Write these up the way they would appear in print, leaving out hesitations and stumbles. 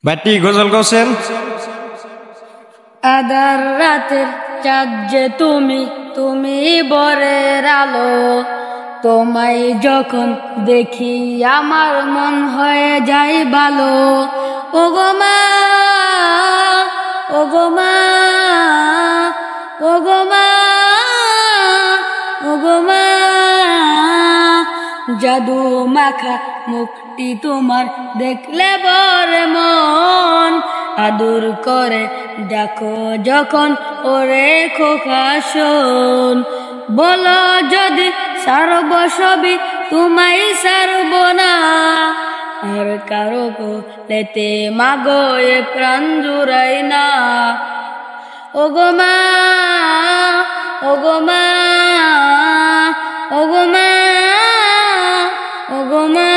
বাটি গজল গাউছেন। আধার রাতের চাঁদ যে তুমি, তুমি বরের আলো। তোমায় যখন দেখি আমার মন হয়ে যায় ভালো। ওগো মা, ওগো মা, ওগো মা, ওগো মা, জাদু মাখা মুখটি তোমার দেখলে বরে মন আদর করে দেখো যখন ওরে খোকা শোন। বলো যদি সারব সবই তোমায় সারব না, আর কারো কোলেতে মাগো এ প্রাণ জুড়াই না। ওগো মা, ওগো মা, ওগো মা, ওগো মা,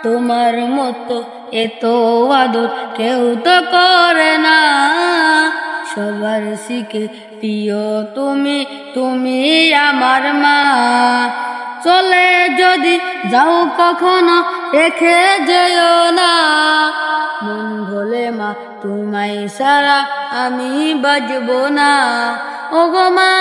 তোমার মতো এত আদর কেউ তো করে না। সবার শিখে প্রিয় তুমি, তুমি আমার মা। চলে যদি যাও কখনো রেখে যেও না, মন ভোলে মা তোমায় সারা আমি বাজবো না। ওগো মা।